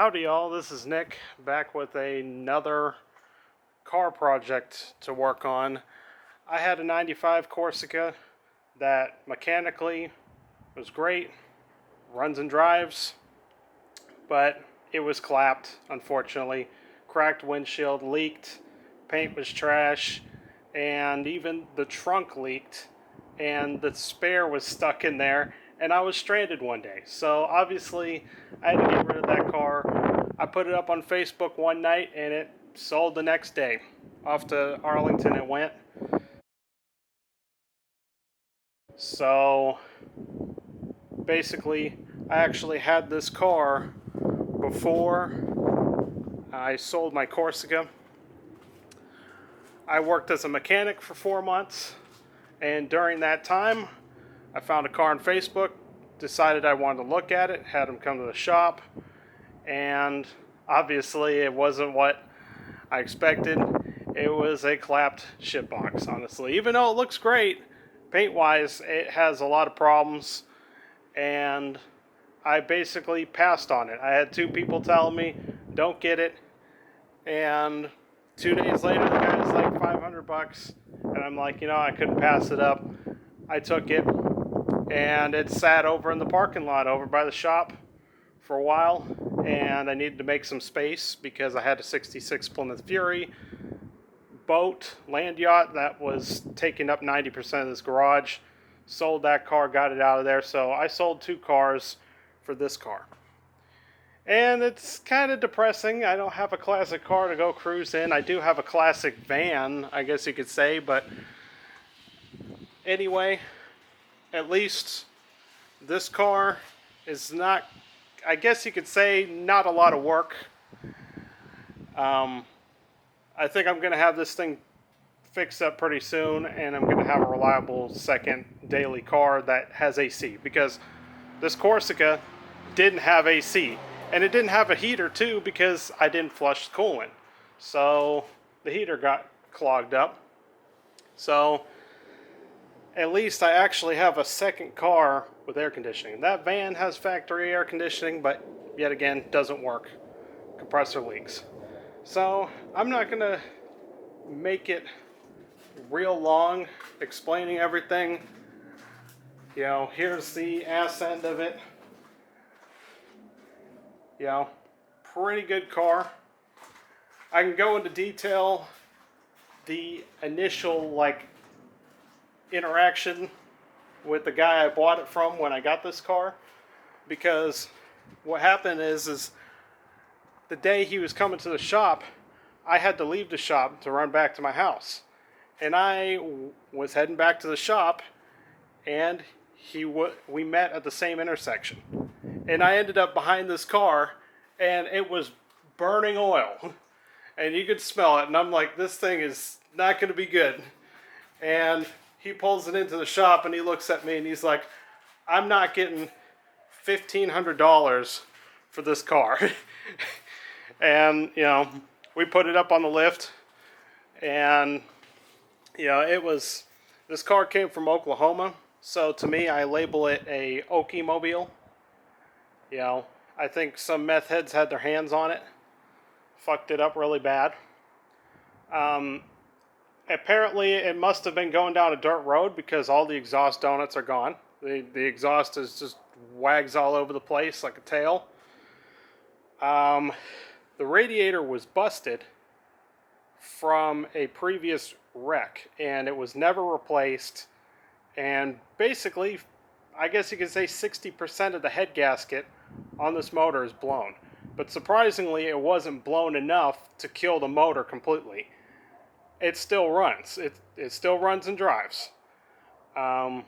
Howdy y'all, this is Nick, back with another car project to work on. I had a 95 Corsica that mechanically was great, runs and drives, but it was clapped, unfortunately. Cracked windshield, leaked, paint was trash, and even the trunk leaked, and the spare was stuck in there, and I was stranded one day. So obviously, I had to get rid of that car. I put it up on Facebook one night, and it sold the next day. Off to Arlington it went. So basically, I actually had this car before I sold my Corsica. I worked as a mechanic for 4 months, and during that time, I found a car on Facebook, decided I wanted to look at it, had them come to the shop, and obviously it wasn't what I expected. It was a clapped shitbox, honestly. Even though it looks great, paint-wise, it has a lot of problems, and I basically passed on it. I had 2 people telling me, don't get it, and 2 days later, the guy was like $500, and I'm like, I couldn't pass it up. I took it, and it sat over in the parking lot over by the shop for a while, and I needed to make some space because I had a 66 Plymouth Fury boat, land yacht, that was taking up 90% of this garage. Sold that car, got it out of there, so I sold 2 cars for this car. And it's kind of depressing. I don't have a classic car to go cruise in. I do have a classic van, I guess you could say, but anyway, at least this car is not, I guess you could say, not a lot of work. I think I'm going to have this thing fixed up pretty soon, and I'm going to have a reliable second daily car that has AC, because this Corsica didn't have AC. And it didn't have a heater too, because I didn't flush the coolant. So the heater got clogged up. So at least I actually have a second car with air conditioning. That van has factory air conditioning, but yet again, doesn't work. Compressor leaks. So I'm not going to make it real long explaining everything. Here's the ass end of it. Pretty good car. I can go into detail the initial interaction with the guy I bought it from when I got this car, because what happened is the day he was coming to the shop, I had to leave the shop to run back to my house, and I was heading back to the shop, and we met at the same intersection. And I ended up behind this car, and it was burning oil. And you could smell it, and I'm like, this thing is not going to be good. And he pulls it into the shop, and he looks at me, and he's like, I'm not getting $1,500 for this car. And, we put it up on the lift, and, this car came from Oklahoma. So to me, I label it a Okie Mobile. I think some meth heads had their hands on it. Fucked it up really bad. Apparently, it must have been going down a dirt road, because all the exhaust donuts are gone. The exhaust is just wags all over the place like a tail. The radiator was busted from a previous wreck, and it was never replaced. And basically, I guess you could say 60% of the head gasket on this motor is blown. But surprisingly, it wasn't blown enough to kill the motor completely. It still runs. It still runs and drives. The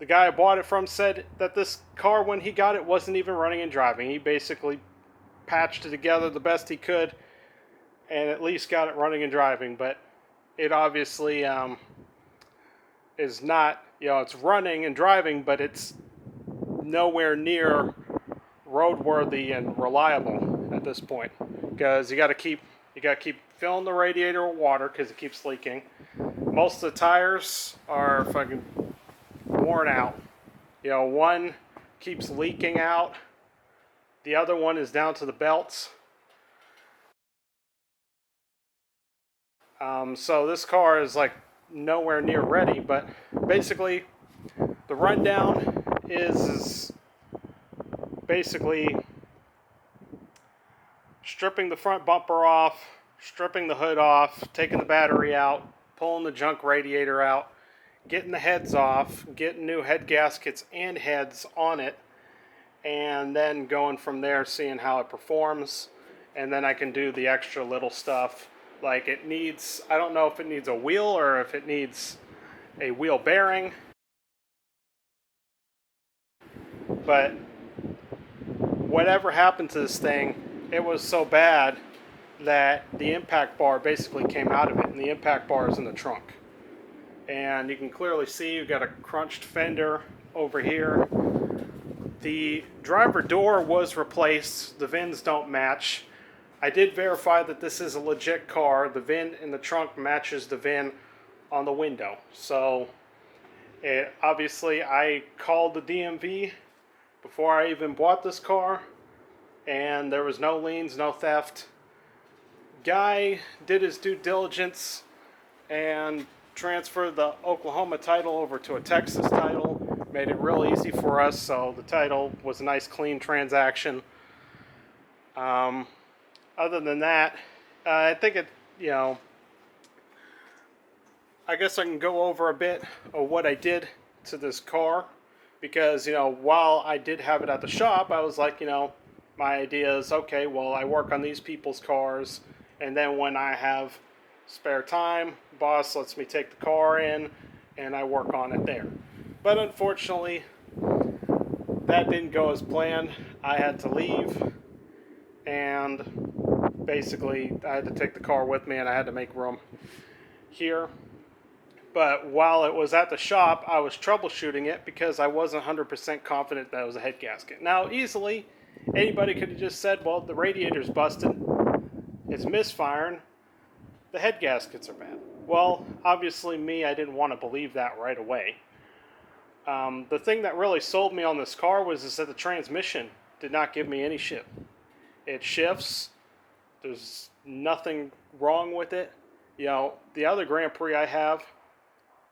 guy I bought it from said that this car, when he got it, wasn't even running and driving. He basically patched it together the best he could, and at least got it running and driving. But it obviously is not, it's running and driving, but it's nowhere near roadworthy and reliable at this point, because you got to keep filling the radiator with water because it keeps leaking. Most of the tires are fucking worn out. One keeps leaking out. The other one is down to the belts. So this car is like nowhere near ready, but basically the rundown is basically stripping the front bumper off, stripping the hood off, taking the battery out, pulling the junk radiator out, getting the heads off, getting new head gaskets and heads on it, and then going from there, seeing how it performs. And then I can do the extra little stuff. Like it needs, I don't know if it needs a wheel or if it needs a wheel bearing. But whatever happened to this thing, it was so bad that the impact bar basically came out of it, and the impact bar is in the trunk. And you can clearly see you've got a crunched fender over here. The driver door was replaced. The VINs don't match. I did verify that this is a legit car. The VIN in the trunk matches the VIN on the window. So obviously I called the DMV before I even bought this car, and there was no liens, no theft. Guy did his due diligence and transferred the Oklahoma title over to a Texas title. Made it real easy for us, so the title was a nice clean transaction. Other than that, I think it, I guess I can go over a bit of what I did to this car, because, while I did have it at the shop, I was like, my idea is, okay, well, I work on these people's cars, and then when I have spare time, boss lets me take the car in, and I work on it there. But unfortunately, that didn't go as planned. I had to leave, and basically I had to take the car with me, and I had to make room here. But while it was at the shop, I was troubleshooting it because I wasn't 100% confident that it was a head gasket. Now, easily, anybody could have just said, well, the radiator's busted, it's misfiring, the head gaskets are bad. Well, obviously me, I didn't want to believe that right away. The thing that really sold me on this car was that the transmission did not give me any shit. It shifts. There's nothing wrong with it. The other Grand Prix I have,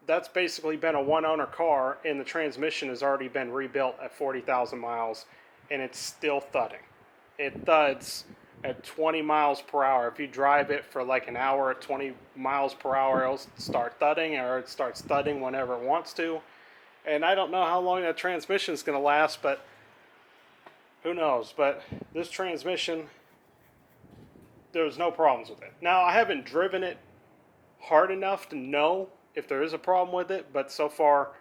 that's basically been a one-owner car, and the transmission has already been rebuilt at 40,000 miles, and it's still thudding. It thuds at 20 miles per hour. If you drive it for like an hour at 20 miles per hour, it'll start thudding, or it starts thudding whenever it wants to. And I don't know how long that transmission is going to last, but who knows. But this transmission, there's no problems with it. Now, I haven't driven it hard enough to know if there is a problem with it, but so far,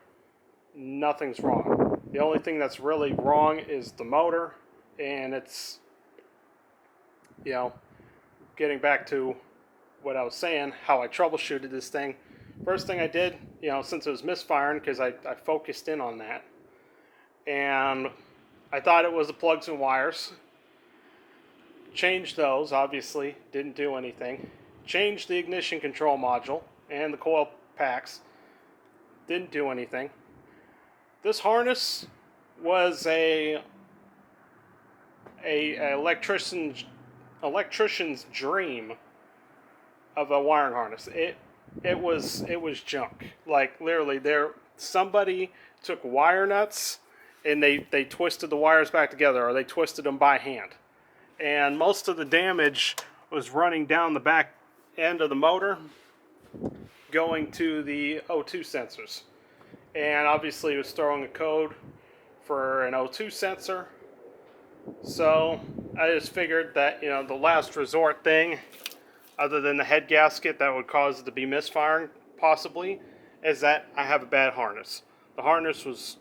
nothing's wrong. The only thing that's really wrong is the motor, and it's, getting back to what I was saying, how I troubleshooted this thing. First thing I did, since it was misfiring, because I focused in on that, and I thought it was the plugs and wires. Changed those, obviously, didn't do anything. Changed the ignition control module and the coil packs, didn't do anything. This harness was a electrician's dream of a wiring harness. It was junk. Like literally, somebody took wire nuts and they twisted the wires back together, or they twisted them by hand. And most of the damage was running down the back end of the motor, going to the O2 sensors. And obviously it was throwing a code for an O2 sensor. So I just figured that, the last resort thing, other than the head gasket that would cause it to be misfiring, possibly, is that I have a bad harness. The harness was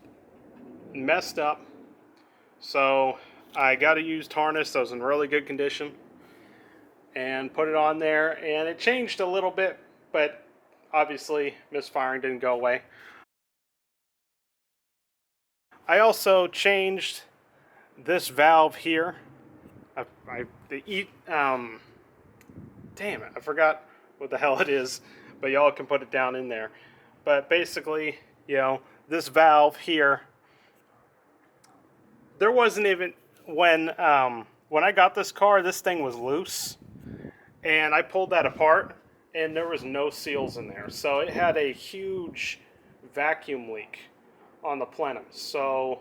messed up, so I got a used harness that was in really good condition and put it on there, and it changed a little bit, but obviously misfiring didn't go away. I also changed this valve here. Damn it, I forgot what the hell it is, but y'all can put it down in there. But basically, this valve here, there wasn't even, when I got this car, this thing was loose, and I pulled that apart, and there was no seals in there. So it had a huge vacuum leak on the plenum. So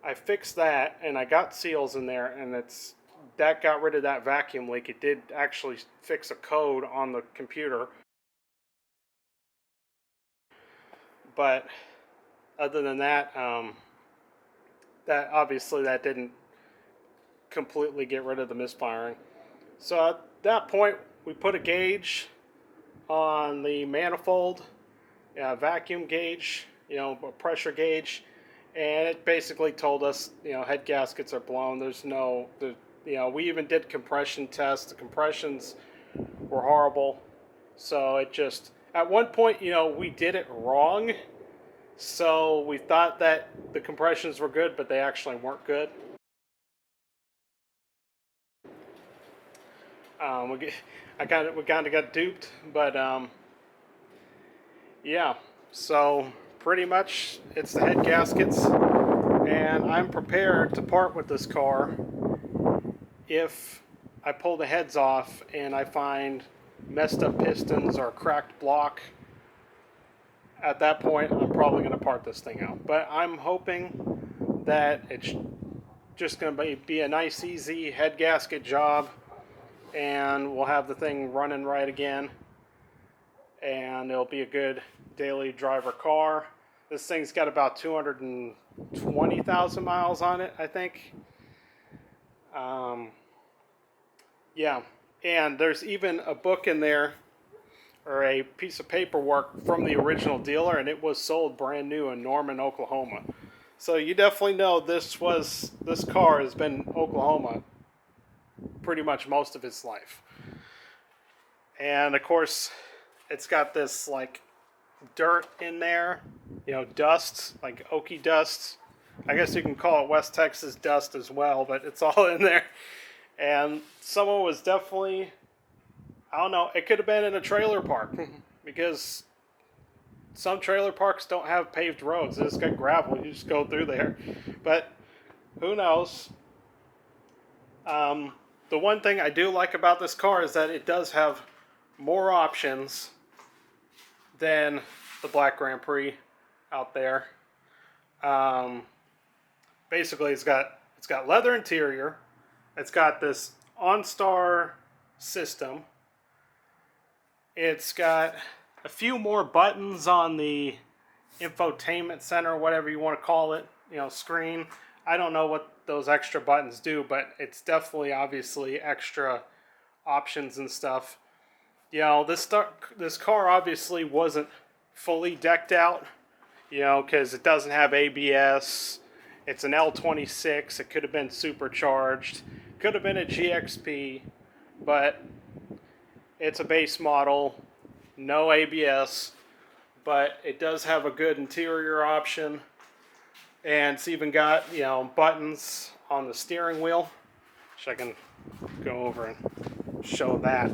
I fixed that, and I got seals in there, and that got rid of that vacuum leak. It did actually fix a code on the computer. But other than that, that didn't completely get rid of the misfiring. So at that point, we put a gauge on the manifold, vacuum gauge, a pressure gauge, and it basically told us, head gaskets are blown. We even did compression tests. The compressions were horrible. So it just, at one point, we did it wrong. So we thought that the compressions were good, but they actually weren't good. We kind of got duped, but yeah. So pretty much it's the head gaskets, and I'm prepared to part with this car if I pull the heads off and I find messed up pistons or cracked block. At that point, I'm probably going to part this thing out. But I'm hoping that it's just going to be a nice, easy head gasket job, and we'll have the thing running right again, and it'll be a good daily driver car. This thing's got about 220,000 miles on it, I think. Yeah, and there's even a book in there, or a piece of paperwork from the original dealer, and it was sold brand new in Norman, Oklahoma. So you definitely know this car has been in Oklahoma pretty much most of its life. And of course, it's got this like dirt in there, dust, like oaky dust. I guess you can call it West Texas dust as well, but it's all in there. And someone was definitely, I don't know, it could have been in a trailer park, because some trailer parks don't have paved roads. They just got gravel. You just go through there. But who knows? The one thing I do like about this car is that it does have more options than the Black Grand Prix out there. Basically, it's got leather interior. It's got this OnStar system. It's got a few more buttons on the infotainment center, whatever you want to call it, screen. I don't know what those extra buttons do, but it's definitely, obviously, extra options and stuff. This car obviously wasn't fully decked out, because it doesn't have ABS. It's an L26. It could have been supercharged. Could have been a GXP, but it's a base model, no ABS, but it does have a good interior option, and it's even got, buttons on the steering wheel, which I can go over and show that.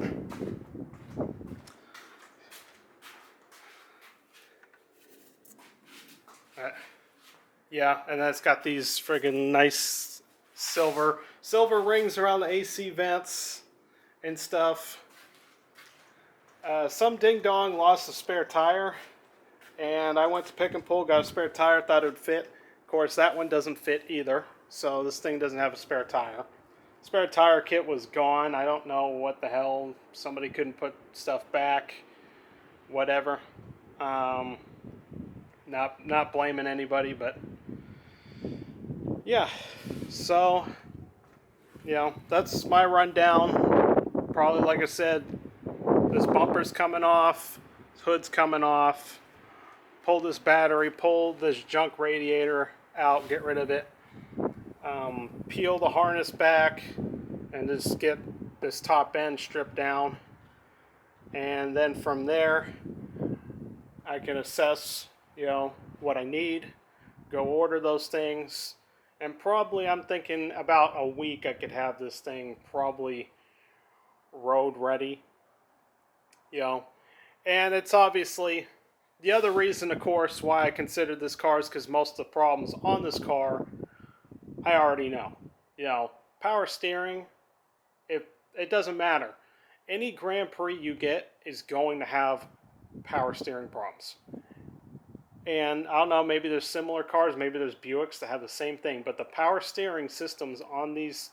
Yeah, and then it's got these friggin' nice silver rings around the AC vents and stuff. Some ding dong lost a spare tire, and I went to pick and pull, got a spare tire, thought it would fit. Of course, that one doesn't fit either, so this thing doesn't have a spare tire. Spare tire kit was gone. I don't know what the hell. Somebody couldn't put stuff back. Whatever. Not blaming anybody, but yeah. So, that's my rundown. Probably, like I said, this bumper's coming off, this hood's coming off. Pull this battery, pull this junk radiator out, get rid of it. Peel the harness back, and just get this top end stripped down. And then from there, I can assess, what I need, go order those things, and probably I'm thinking about a week I could have this thing probably road ready, and it's obviously, the other reason, of course, why I considered this car is because most of the problems on this car I already know. You know, power steering, it doesn't matter. Any Grand Prix you get is going to have power steering problems. And I don't know, maybe there's similar cars, maybe there's Buicks that have the same thing, but the power steering systems on these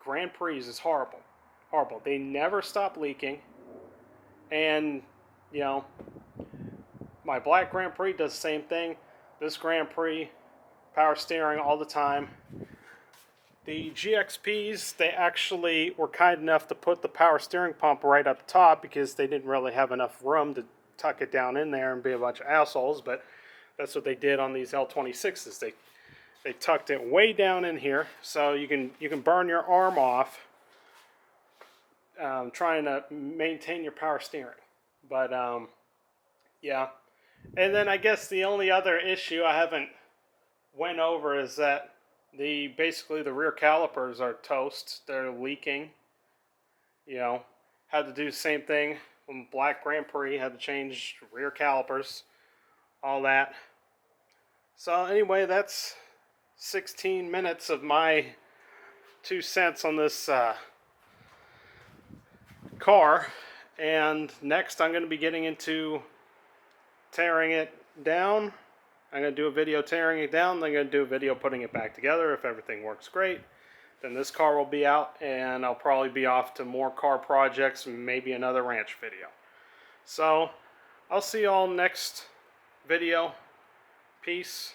Grand Prix is horrible. Horrible. They never stop leaking. And, you know, my black Grand Prix does the same thing. This Grand Prix, power steering all the time. The GXPs, they actually were kind enough to put the power steering pump right up top because they didn't really have enough room to tuck it down in there and be a bunch of assholes, but that's what they did on these L26s. They tucked it way down in here, so you can burn your arm off trying to maintain your power steering. But yeah, and then I guess the only other issue I haven't went over is that basically the rear calipers are toast. They're leaking. You know, had to do the same thing when Black Grand Prix, had to change rear calipers, all that. So anyway, that's 16 minutes of my 2 cents on this car. And next I'm going to be getting into tearing it down. I'm going to do a video tearing it down, then I'm going to do a video putting it back together. If everything works great, then this car will be out, and I'll probably be off to more car projects, maybe another ranch video. So, I'll see you all next video. Peace.